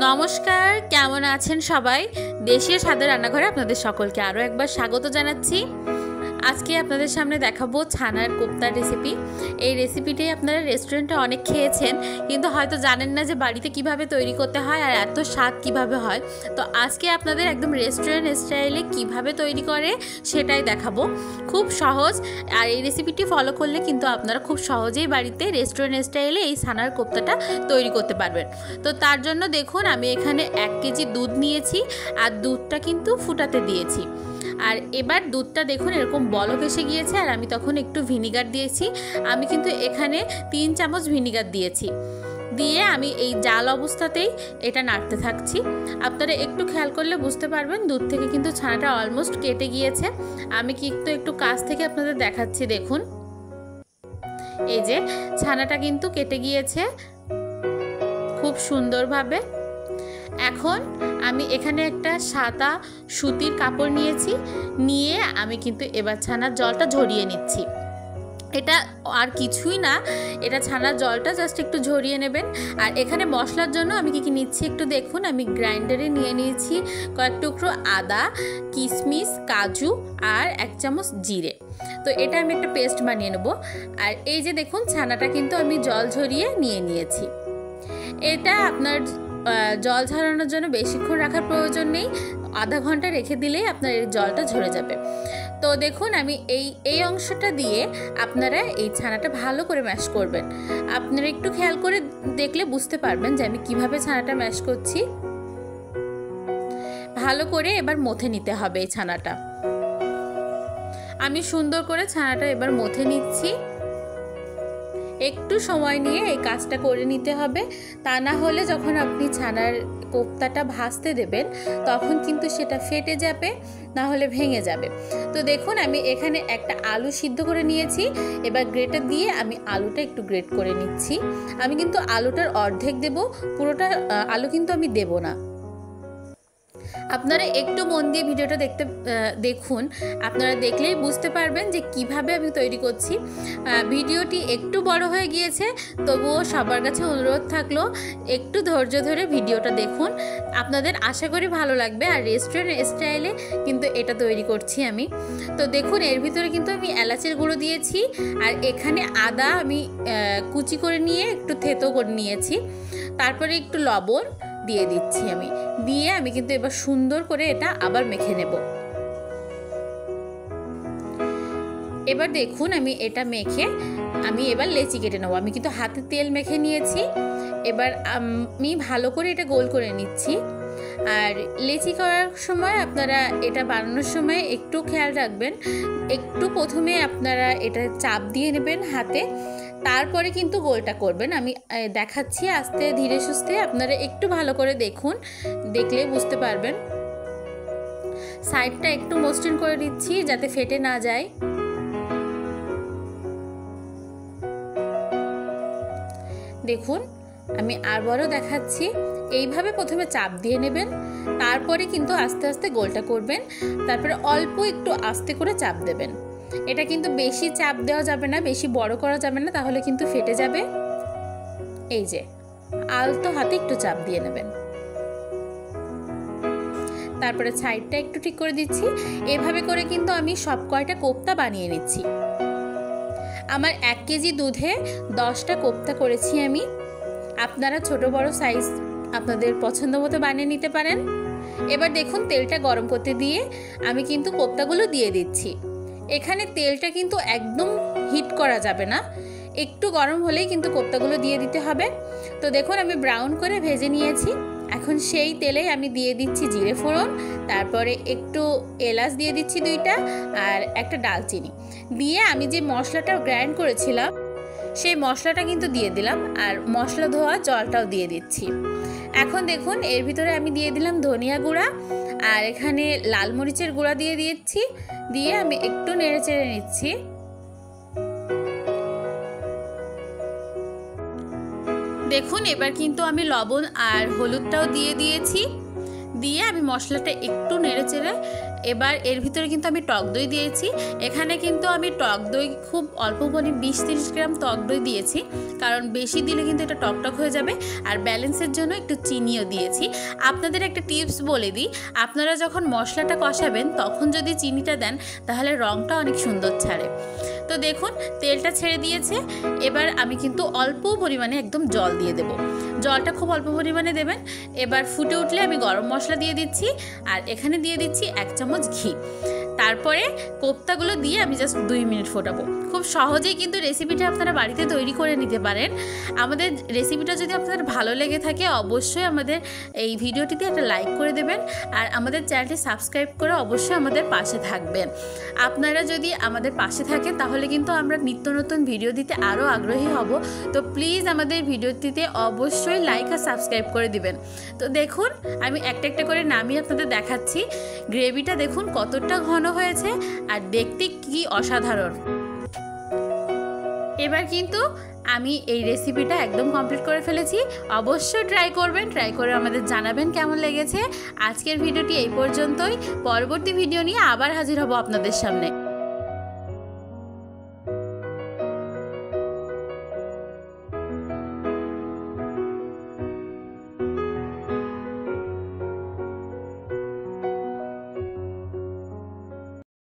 নমস্কার, কেমন আছেন সবাই? দেশীয় স্বাদের রান্নাঘরে আপনাদের সকলকে আরও একবার স্বাগত জানাচ্ছি। আজকে আপনাদের সামনে দেখাবো ছানার কোপ্তার রেসিপি। এই রেসিপিটাই আপনারা রেস্টুরেন্টে অনেক খেয়েছেন, কিন্তু হয়তো জানেন না যে বাড়িতে কিভাবে তৈরি করতে হয় আর এত স্বাদ কিভাবে হয়। তো আজকে আপনাদের একদম রেস্টুরেন্ট স্টাইলে কিভাবে তৈরি করে সেটাই দেখাবো। খুব সহজ, আর এই রেসিপিটি ফলো করলে কিন্তু আপনারা খুব সহজেই বাড়িতে রেস্টুরেন্ট স্টাইলে এই ছানার কোপ্তাটা তৈরি করতে পারবেন। তো তার জন্য দেখুন, আমি এখানে 1 কেজি দুধ নিয়েছি, আর দুধটা কিন্তু ফুটাতে দিয়েছি। আর এবার দুধটা দেখুন এরকম বলক এসে গিয়েছে, আর আমি তখন একটু ভিনিগার দিয়েছি। আমি কিন্তু এখানে 3 চামচ ভিনিগার দিয়েছি। দিয়ে আমি এই জাল অবস্থাতেই এটা নাড়তে থাকছি। আপনারা একটু খেয়াল করলে বুঝতে পারবেন দুধ থেকে কিন্তু ছানাটা অলমোস্ট কেটে গিয়েছে। আমি কিন্তু একটু কাছ থেকে আপনাদের দেখাচ্ছি, দেখুন এই যে ছানাটা কিন্তু কেটে গিয়েছে খুব সুন্দরভাবে। এখন আমি এখানে একটা সাদা সুতির কাপড় নিয়েছি, নিয়ে আমি কিন্তু এবার ছানার জলটা ঝরিয়ে নিচ্ছি। এটা আর কিছুই না, এটা ছানার জলটা জাস্ট একটু ঝরিয়ে নেবেন। আর এখানে মশলার জন্য আমি কি নিচ্ছি একটু দেখুন। আমি গ্রাইন্ডারে নিয়ে নিয়েছি কয়েক টুকরো আদা, কিশমিশ, কাজু আর 1 চামচ জিরে। তো এটা আমি একটা পেস্ট বানিয়ে নেব। আর এই যে দেখুন ছানাটা কিন্তু আমি জল ঝরিয়ে নিয়ে নিয়েছি। এটা আপনার জল ঝরানোর জন্য বেশিক্ষণ রাখার প্রয়োজন নেই, আধা ঘন্টা রেখে দিলেই আপনার এই জলটা ঝরে যাবে। তো দেখুন আমি এই অংশটা দিয়ে আপনারা এই ছানাটা ভালো করে ম্যাশ করবেন। আপনারা একটু খেয়াল করে দেখলে বুঝতে পারবেন যে আমি কিভাবে ছানাটা ম্যাশ করছি। ভালো করে এবার মথে নিতে হবে এই ছানাটা। আমি সুন্দর করে ছানাটা এবার মথে নিচ্ছি। একটু সময় নিয়ে এই কাজটা করে নিতে হবে, তা না হলে যখন আপনি ছানার কোপ্তাটা ভাজতে দেবেন তখন কিন্তু সেটা ফেটে যাবে, না হলে ভেঙে যাবে। তো দেখুন আমি এখানে একটা আলু সিদ্ধ করে নিয়েছি। এবার গ্রেটার দিয়ে আমি আলুটা একটু গ্রেট করে নিচ্ছি। আমি কিন্তু আলুটার অর্ধেক দেব, পুরোটা আলু কিন্তু আমি দেব না। আপনারা একটু মন দিয়ে ভিডিওটা দেখুন, আপনারা দেখলেই বুঝতে পারবেন যে কিভাবে আমি তৈরি করছি। ভিডিওটি একটু বড় হয়ে গিয়েছে, তবুও সবার কাছে অনুরোধ থাকলো একটু ধৈর্য ধরে ভিডিওটা দেখুন, আপনাদের আশা করি ভালো লাগবে। আর রেস্টুরেন্ট স্টাইলে কিন্তু এটা তৈরি করছি আমি। তো দেখুন এর ভিতরে কিন্তু আমি এলাচের গুঁড়ো দিয়েছি, আর এখানে আদা আমি কুচি করে নিয়ে একটু থেতো করে নিয়েছি। তারপরে একটু লবণ দিয়ে দিচ্ছি আমি, দিয়ে আমি কিন্তু এবার সুন্দর করে এটা আবার মেখে নেব। এবার দেখুন আমি এটা মেখে আমি এবার লেচি কেটে নেব। আমি কিন্তু হাতে তেল মেখে নিয়েছি। এবার আমি ভালো করে এটা গোল করে নিচ্ছি। আর লেচি করার সময় আপনারা এটা বানানোর সময় একটু খেয়াল রাখবেন, একটু প্রথমে আপনারা এটা চাপ দিয়ে নেবেন হাতে, তারপরে কিন্তু গোলটা করবেন। আমি দেখাচ্ছি আস্তে ধীরে সুস্থে, আপনারা একটু ভালো করে দেখুন, দেখলে বুঝতে পারবেন। সাইডটা একটু মসৃণ করে দিচ্ছি যাতে ফেটে না যায়। দেখুন আমি আবারও দেখাচ্ছি, এইভাবে প্রথমে চাপ দিয়ে নেবেন, তারপরে কিন্তু আস্তে আস্তে গোলটা করবেন, তারপরে অল্প একটু আস্তে করে চাপ দেবেন। এটা কিন্তু বেশি চাপ দেওয়া যাবে না, বেশি বড় করা যাবে না, তাহলে কিন্তু ফেটে যাবে। এই যে আলতো হাতে একটু চাপ দিয়ে নেবেন, তারপরে সাইডটা একটু ঠিক করে দিচ্ছি। এভাবে করে কিন্তু আমি সব কয়টা কোপ্তা বানিয়ে নিচ্ছি। আমার 1 কেজি দুধে 10টা কোপ্তা করেছি আমি। আপনারা ছোট বড় সাইজ আপনাদের পছন্দ মতো বানিয়ে নিতে পারেন। এবার দেখুন তেলটা গরম করতে দিয়ে আমি কিন্তু কোপ্তাগুলো দিয়ে দিচ্ছি। এখানে তেলটা কিন্তু একদম হিট করা যাবে না, একটু গরম হলেই কিন্তু কোপ্তাগুলো দিয়ে দিতে হবে। তো দেখুন আমি ব্রাউন করে ভেজে নিয়েছি। এখন সেই তেলেই আমি দিয়ে দিচ্ছি জিরে ফোড়ন, তারপরে একটু এলাচ দিয়ে দিচ্ছি 2টা, আর একটা ডালচিনি দিয়ে আমি যে মশলাটা গ্রাইন্ড করেছিলাম সেই মশলাটা কিন্তু দিয়ে দিলাম, আর মশলা ধোয়া জলটাও দিয়ে দিচ্ছি। এখন দেখুন এর ভিতরে আমি দিয়ে দিলাম ধনিয়া গুঁড়া, আর এখানে লাল মরিচের গুঁড়া দিয়ে দিচ্ছি, দিয়ে আমি একটু নেড়ে চেড়ে নিচ্ছি। দেখুন এবার কিন্তু আমি লবণ আর হলুদটাও দিয়ে দিয়েছি, দিয়ে আমি মশলাটা একটু নেড়ে চেড়ে এবার এর ভিতরে কিন্তু আমি টক দই দিয়েছি। এখানে কিন্তু আমি টক দই খুব অল্প পরিমাণে 20-30 গ্রাম টক দই দিয়েছি, কারণ বেশি দিলে কিন্তু এটা টকটক হয়ে যাবে। আর ব্যালেন্সের জন্য একটু চিনিও দিয়েছি। আপনাদের একটা টিপস বলে দিই, আপনারা যখন মশলাটা কষাবেন তখন যদি চিনিটা দেন তাহলে রঙটা অনেক সুন্দর ছাড়ে। তো দেখুন তেলটা ছেড়ে দিয়েছে। এবার আমি কিন্তু অল্প পরিমাণে একদম জল দিয়ে দেব। জলটা খুব অল্প পরিমাণে দেবেন। এবার ফুটে উঠলে আমি গরম মশলা দিয়ে দিচ্ছি, আর এখানে দিয়ে দিচ্ছি 1 চামচ ঘি। তারপরে কোপ্তাগুলো দিয়ে আমি জাস্ট 2 মিনিট ফোটাবো। খুব সহজেই কিন্তু রেসিপিটা আপনারা বাড়িতে তৈরি করে নিতে পারেন। আমাদের রেসিপিটা যদি আপনাদের ভালো লেগে থাকে অবশ্যই আমাদের এই ভিডিওটিতে একটা লাইক করে দেবেন, আর আমাদের চ্যানেলটি সাবস্ক্রাইব করে অবশ্যই আমাদের পাশে থাকবেন। আপনারা যদি আমাদের পাশে থাকেন তাহলে কিন্তু আমরা নিত্য নতুন ভিডিও দিতে আরও আগ্রহী হব। তো প্লিজ আমাদের ভিডিওটিতে অবশ্যই লাইক আর সাবস্ক্রাইব করে দিবেন। তো দেখুন আমি একটা একটা করে নামিয়ে আপনাদের দেখাচ্ছি। গ্রেভিটা দেখুন কতটা ঘন হয়েছে আর দেখতে কি অসাধারণ। এবার কিন্তু আমি এই রেসিপিটা একদম কমপ্লিট করে ফেলেছি। অবশ্যই ট্রাই করবেন, ট্রাই করে আমাদের জানাবেন কেমন লেগেছে। আজকের ভিডিওটি এই পর্যন্তই। পরবর্তী ভিডিও নিয়ে আবার হাজির হব আপনাদের সামনে।